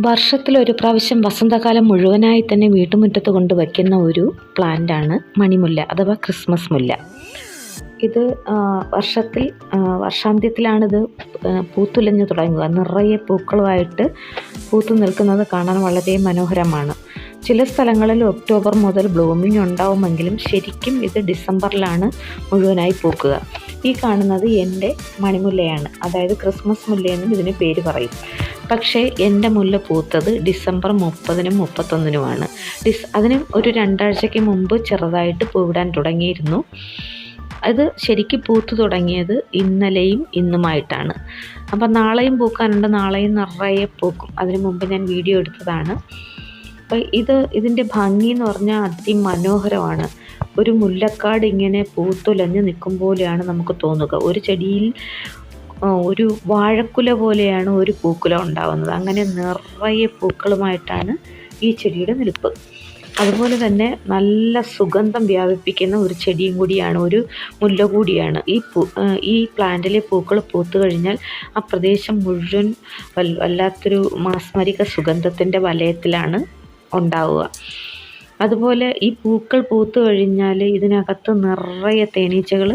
വർഷത്തിലൊരു പ്രാവശ്യം വസന്തകാലം മുഴുവനായി തന്നെ വീട്ടുമുറ്റത്ത് കൊണ്ട് വയ്ക്കുന്ന ഒരു പ്ലാന്റാണ് മണിമുല്ല അഥവാ ക്രിസ്മസ് മുല്ല. ഇത് വർഷാന്ത്യത്തിലാണിത് പൂത്തുലഞ്ഞു തുടങ്ങുക. നിറയെ പൂക്കളുമായിട്ട് പൂത്തു നിൽക്കുന്നത് കാണാൻ വളരെ മനോഹരമാണ്. ചില സ്ഥലങ്ങളിൽ ഒക്ടോബർ മുതൽ ബ്ലൂമിങ് ഉണ്ടാവുമെങ്കിലും ശരിക്കും ഇത് ഡിസംബറിലാണ് മുഴുവനായി പൂക്കുക. ഈ കാണുന്നത് എൻ്റെ മണിമുല്ലയാണ്, അതായത് ക്രിസ്മസ് മുല്ലയെന്നും ഇതിന് പേര് പറയും. പക്ഷേ എൻ്റെ മുല്ല പൂത്തത് ഡിസംബർ 30-നും 31-നുമാണ്. അതിന് ഒരു 2 ആഴ്ചയ്ക്ക് മുമ്പ് ചെറുതായിട്ട് പൂവിടാൻ തുടങ്ങിയിരുന്നു. അത് ശരിക്കും പൂത്തു തുടങ്ങിയത് ഇന്നലെയും ഇന്നുമായിട്ടാണ്. അപ്പം നാളെയും പൂക്കാനുണ്ട്, നാളെയും നിറയെ പൂക്കും. അതിനു മുമ്പ് ഞാൻ വീഡിയോ എടുത്തതാണ്. അപ്പം ഇതിൻ്റെ ഭംഗി എന്ന് പറഞ്ഞാൽ അതിമനോഹരമാണ്. ഒരു മുല്ലക്കാട് ഇങ്ങനെ പൂത്തുലഞ്ഞ് നിൽക്കും പോലെയാണ് നമുക്ക് തോന്നുക. ഒരു ചെടിയിൽ ഒരു വാഴക്കുല പോലെയാണ് ഒരു പൂക്കുല ഉണ്ടാവുന്നത്. അങ്ങനെ നിറയെ പൂക്കളുമായിട്ടാണ് ഈ ചെടിയുടെ നിൽപ്പ്. അതുപോലെ തന്നെ നല്ല സുഗന്ധം വ്യാപിപ്പിക്കുന്ന ഒരു ചെടിയും കൂടിയാണ്, ഒരു മുല്ല കൂടിയാണ്. ഈ പ്ലാന്റിലെ പൂക്കൾ പൂത്തു കഴിഞ്ഞാൽ ആ പ്രദേശം മുഴുവൻ വല്ലാത്തൊരു മാസ്മരിക സുഗന്ധത്തിൻ്റെ വലയത്തിലാണ് ഉണ്ടാവുക. അതുപോലെ ഈ പൂക്കൾ പൂത്തു കഴിഞ്ഞാൽ ഇതിനകത്ത് നിറയെ തേനീച്ചകൾ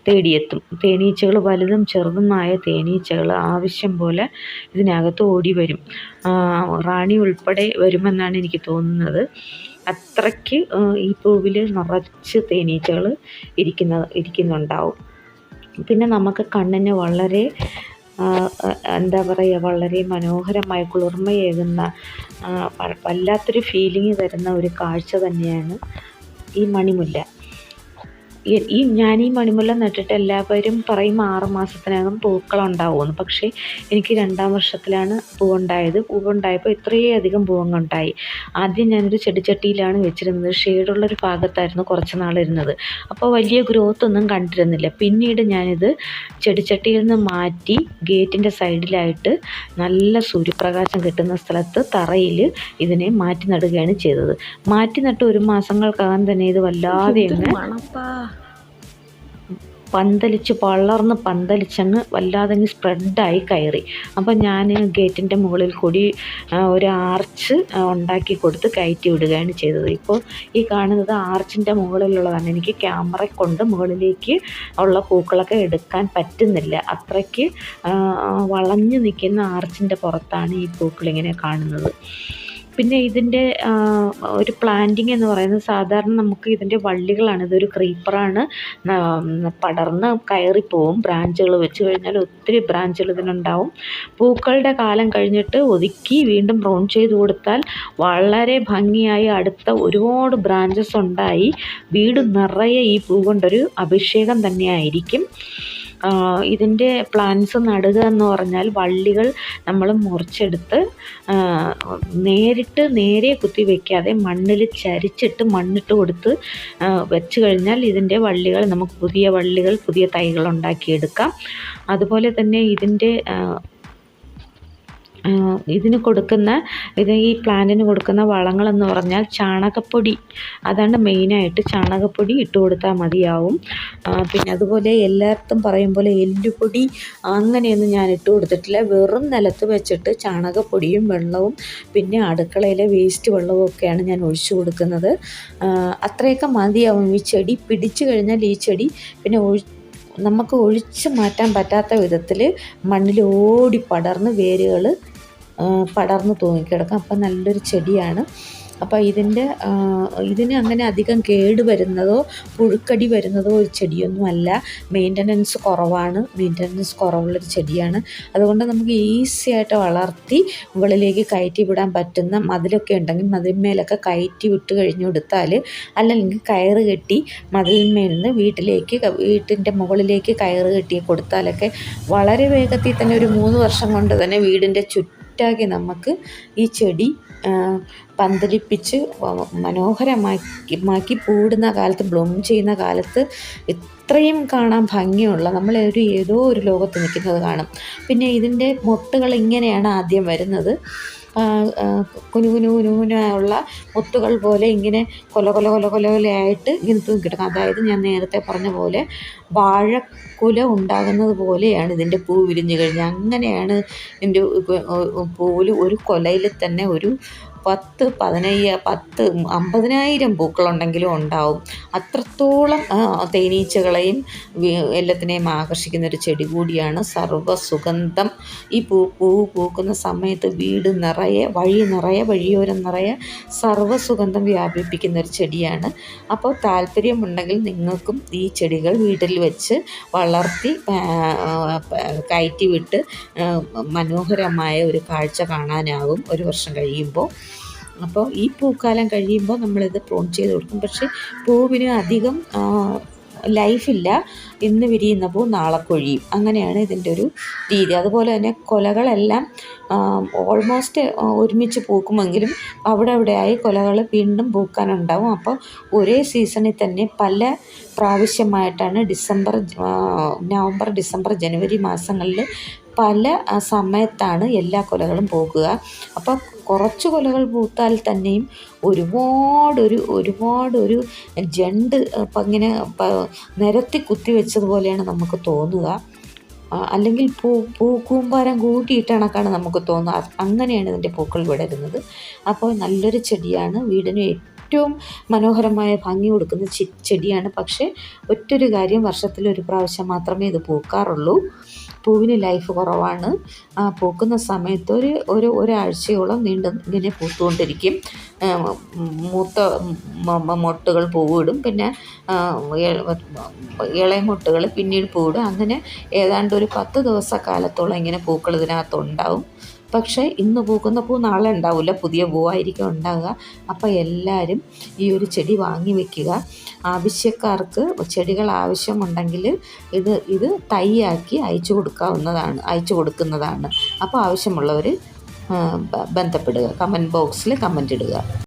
തേടിയെത്തും. തേനീച്ചകൾ വലുതും ചെറുതുമായ തേനീച്ചകൾ ആവശ്യം പോലെ ഇതിനകത്ത് ഓടി വരും. റാണി ഉൾപ്പെടെ വരുമെന്നാണ് എനിക്ക് തോന്നുന്നത്. അത്രയ്ക്ക് ഈ പൂവിൽ നിറച്ച് തേനീച്ചകൾ ഇരിക്കുന്നുണ്ടാവും. പിന്നെ നമുക്ക് കണ്ണിന് വളരെ എന്താ പറയുക, വളരെ മനോഹരമായി കുളിർമയേകുന്ന വല്ലാത്തൊരു ഫീലിംഗ് തരുന്ന ഒരു കാഴ്ച തന്നെയാണ് ഈ മണിമുല്ല. ഞാൻ ഈ മണിമുല്ല നട്ടിട്ട് എല്ലാവരും പറയും 6 മാസത്തിനകം പൂക്കളുണ്ടാവുമെന്ന്. പക്ഷേ എനിക്ക് 2-ാം വർഷത്തിലാണ് പൂവുണ്ടായപ്പോൾ ഇത്രയധികം പൂവുണ്ടായി. ആദ്യം ഞാനൊരു ചെടിച്ചട്ടിയിലാണ് വെച്ചിരുന്നത്. ഷെയ്ഡുള്ളൊരു ഭാഗത്തായിരുന്നു കുറച്ച് നാളിരുന്നത്. അപ്പോൾ വലിയ ഗ്രോത്ത് ഒന്നും കണ്ടിരുന്നില്ല. പിന്നീട് ഞാനിത് ചെടിച്ചട്ടിയിൽ നിന്ന് മാറ്റി ഗേറ്റിൻ്റെ സൈഡിലായിട്ട് നല്ല സൂര്യപ്രകാശം കിട്ടുന്ന സ്ഥലത്ത് തറയിൽ ഇതിനെ മാറ്റി നടുകയാണ് ചെയ്തത്. മാറ്റി നട്ട് 1 മാസങ്ങൾക്കകം തന്നെ ഇത് വല്ലാതെ പന്തലിച്ചങ്ങ് വല്ലാതെ സ്പ്രെഡായി കയറി. അപ്പം ഞാൻ ഗേറ്റിൻ്റെ മുകളിൽ കൂടി ഒരു ആർച്ച് ഉണ്ടാക്കി കൊടുത്ത് കയറ്റി വിടുകയാണ് ചെയ്തത്. ഇപ്പോൾ ഈ കാണുന്നത് ആർച്ചിൻ്റെ മുകളിലുള്ളതാണ്. എനിക്ക് ക്യാമറ കൊണ്ട് മുകളിലേക്ക് ഉള്ള പൂക്കളൊക്കെ എടുക്കാൻ പറ്റുന്നില്ല. അത്രയ്ക്ക് വളഞ്ഞു നിൽക്കുന്ന ആർച്ചിൻ്റെ പുറത്താണ് ഈ പൂക്കളിങ്ങനെ കാണുന്നത്. പിന്നെ ഇതിൻ്റെ ഒരു പ്ലാന്റിങ് എന്ന് പറയുന്നത് സാധാരണ നമുക്ക് ഇതിൻ്റെ വള്ളികളാണ്. ഇതൊരു ക്രീപ്പറാണ്, പടർന്ന് കയറിപ്പോവും. ബ്രാഞ്ചുകൾ വെച്ച് കഴിഞ്ഞാൽ ഒത്തിരി ബ്രാഞ്ചുകൾ ഇതിനുണ്ടാവും. പൂക്കളുടെ കാലം കഴിഞ്ഞിട്ട് ഒതുക്കി വീണ്ടും പ്രൂൺ ചെയ്ത് കൊടുത്താൽ വളരെ ഭംഗിയായി അടുത്ത ഒരുപാട് ബ്രാഞ്ചസ് ഉണ്ടായി വീട് നിറയെ ഈ പൂ കൊണ്ടൊരു അഭിഷേകം തന്നെയായിരിക്കും. ഇതിൻ്റെ പ്ലാന്റ്സ് നടുക എന്ന് പറഞ്ഞാൽ വള്ളികൾ നമ്മൾ മുറിച്ചെടുത്ത് നേരെ കുത്തി വയ്ക്കാതെ മണ്ണിൽ ചരിച്ചിട്ട് മണ്ണിട്ട് കൊടുത്ത് വെച്ച് കഴിഞ്ഞാൽ ഇതിൻ്റെ വള്ളികൾ നമുക്ക് പുതിയ തൈകൾ ഉണ്ടാക്കിയെടുക്കാം. അതുപോലെ തന്നെ ഈ പ്ലാന്റിന് കൊടുക്കുന്ന വളങ്ങളെന്ന് പറഞ്ഞാൽ ചാണകപ്പൊടി, അതാണ് മെയിനായിട്ട്. ചാണകപ്പൊടി ഇട്ട് കൊടുത്താൽ മതിയാവും. പിന്നെ അതുപോലെ എല്ലായിടത്തും പറയും പോലെ എല്ലുപൊടി അങ്ങനെയൊന്നും ഞാൻ ഇട്ട് കൊടുത്തിട്ടില്ല. വെറും നിലത്ത് വെച്ചിട്ട് ചാണകപ്പൊടിയും വെള്ളവും പിന്നെ അടുക്കളയിലെ വേസ്റ്റ് വെള്ളവും ഒക്കെയാണ് ഞാൻ ഒഴിച്ചു കൊടുക്കുന്നത്. അത്രയൊക്കെ മതിയാവും. ഈ ചെടി പിടിച്ചു കഴിഞ്ഞാൽ ഈ ചെടി പിന്നെ നമുക്ക് ഒഴിച്ചു മാറ്റാൻ പറ്റാത്ത വിധത്തിൽ മണ്ണിൽ ഓടി പടർന്ന് വേരുകൾ പടർന്ന് തൂങ്ങിക്കിടക്കും. അപ്പം നല്ലൊരു ചെടിയാണ്. അപ്പോൾ ഇതിന് അങ്ങനെ അധികം കേട് വരുന്നതോ പുഴുക്കടി വരുന്നതോ ഒരു ചെടിയൊന്നുമല്ല. മെയിൻ്റനൻസ് കുറവുള്ളൊരു ചെടിയാണ്. അതുകൊണ്ട് നമുക്ക് ഈസി ആയിട്ട് വളർത്തി മുകളിലേക്ക് കയറ്റി വിടാൻ പറ്റുന്ന മതിലൊക്കെ ഉണ്ടെങ്കിൽ മതിന്മേലൊക്കെ കയറ്റി വിട്ട് കഴിഞ്ഞു കൊടുത്താൽ, അല്ലെങ്കിൽ കയറ് കെട്ടി മതിലിന്മേൽ നിന്ന് വീട്ടിൻ്റെ മുകളിലേക്ക് കയറ് കെട്ടി കൊടുത്താലൊക്കെ വളരെ വേഗത്തിൽ തന്നെ ഒരു 3 വർഷം കൊണ്ട് തന്നെ വീടിൻ്റെ ചുറ്റാകെ നമുക്ക് ഈ ചെടി പന്തലിപ്പിച്ച് മനോഹരമാക്കി പൂടുന്ന കാലത്ത്, ബ്ലൂം ചെയ്യുന്ന കാലത്ത് ഇത്രയും കാണാൻ ഭംഗിയുള്ള ഏതോ ഒരു ലോകത്ത് നിൽക്കുന്നത് കാണും. പിന്നെ ഇതിൻ്റെ മൊട്ടുകൾ ഇങ്ങനെയാണ് ആദ്യം വരുന്നത്. കുനുകുനുള്ള മുത്തുകൾ പോലെ ഇങ്ങനെ കൊലകൊലയായിട്ട് ഇങ്ങനെ തൂങ്ങിക്കിടക്കും. അതായത് ഞാൻ നേരത്തെ പറഞ്ഞ പോലെ കുല ഉണ്ടാകുന്നത് പോലെയാണ് ഇതിൻ്റെ പൂ വിരിഞ്ഞു കഴിഞ്ഞാൽ. അങ്ങനെയാണ് ഇതിൻ്റെ പൂവിൽ ഒരു കൊലയിൽ തന്നെ ഒരു 10, 50,000 പൂക്കളുണ്ടെങ്കിലും ഉണ്ടാവും. അത്രത്തോളം തേനീച്ചകളെയും എല്ലാത്തിനെയും ആകർഷിക്കുന്ന ഒരു ചെടി കൂടിയാണ് സർവ്വസുഗന്ധം. ഈ പൂക്കുന്ന സമയത്ത് വീട് നിറയെ, വഴിയോരം നിറയെ സർവ്വസുഗന്ധം വ്യാപിപ്പിക്കുന്ന ഒരു ചെടിയാണ്. അപ്പോൾ താല്പര്യമുണ്ടെങ്കിൽ നിങ്ങൾക്കും ഈ ചെടികൾ വീട്ടിൽ വെച്ച് വളർത്തി കയറ്റി വിട്ട് മനോഹരമായ ഒരു കാഴ്ച കാണാനാവും ഒരു വർഷം കഴിയുമ്പോൾ. അപ്പോൾ ഈ പൂക്കാലം കഴിയുമ്പോൾ നമ്മളിത് പ്രൂൺ ചെയ്ത് കൊടുക്കും. പക്ഷേ പൂവിന് അധികം ലൈഫില്ല. ഇന്ന് വിരിയുന്ന പൂ നാളെ കൊഴിയും. അങ്ങനെയാണ് ഇതിൻ്റെ ഒരു രീതി. അതുപോലെ തന്നെ കൊലകളെല്ലാം ഓൾമോസ്റ്റ് ഒരുമിച്ച് പൂക്കുമെങ്കിലും അവിടെയായി കൊലകൾ വീണ്ടും പൂക്കാനുണ്ടാവും. അപ്പോൾ ഒരേ സീസണിൽ തന്നെ പല പ്രാവശ്യമായിട്ടാണ് നവംബർ, ഡിസംബർ, ജനുവരി മാസങ്ങളിൽ പല സമയത്താണ് എല്ലാ കൊലകളും പൂക്കുക. അപ്പോൾ കുറച്ച് കൊലകൾ പൂത്താൽ തന്നെയും ഒരുപാടൊരു ജണ്ട് ഇപ്പം ഇങ്ങനെ നിരത്തി കുത്തി വെച്ചതുപോലെയാണ് നമുക്ക് തോന്നുക. അല്ലെങ്കിൽ കൂമ്പാരം കൂട്ടിയിട്ട കണക്കാണ് നമുക്ക് തോന്നുക. അങ്ങനെയാണ് ഇതിൻ്റെ പൂക്കൾ വിടരുന്നത്. അപ്പോൾ നല്ലൊരു ചെടിയാണ്, വീടിന് ഏറ്റവും മനോഹരമായ ഭംഗി കൊടുക്കുന്ന ചെടിയാണ്. പക്ഷേ ഒറ്റൊരു കാര്യം, വർഷത്തിലൊരു പ്രാവശ്യം മാത്രമേ ഇത് പൂക്കാറുള്ളൂ. പൂവിന് ലൈഫ് കുറവാണ്. പൂക്കുന്ന സമയത്ത് ഒരാഴ്ചയോളം ഇങ്ങനെ പൂത്തുകൊണ്ടിരിക്കും. മൂത്ത മൊട്ടുകൾ പൂവിടും, പിന്നെ ഇളയ മൊട്ടുകൾ പിന്നീട് പൂവിടും. അങ്ങനെ ഏതാണ്ട് ഒരു 10 ദിവസക്കാലത്തോളം ഇങ്ങനെ പൂക്കൾ ഇതിനകത്തുണ്ടാവും. പക്ഷേ ഇന്ന് പൂക്കുന്ന പൂ നാളെ ഉണ്ടാവില്ല, പുതിയ പൂവായിരിക്കും ഉണ്ടാകുക. അപ്പോൾ എല്ലാവരും ഈ ഒരു ചെടി വാങ്ങി വയ്ക്കുക. ആവശ്യക്കാർക്ക് ചെടികൾ ആവശ്യമുണ്ടെങ്കിൽ ഇത് തൈയാക്കി അയച്ചു കൊടുക്കുന്നതാണ്. അപ്പോൾ ആവശ്യമുള്ളവർ ബന്ധപ്പെടുക. കമൻറ്റ് ബോക്സിൽ കമൻ്റ് ഇടുക.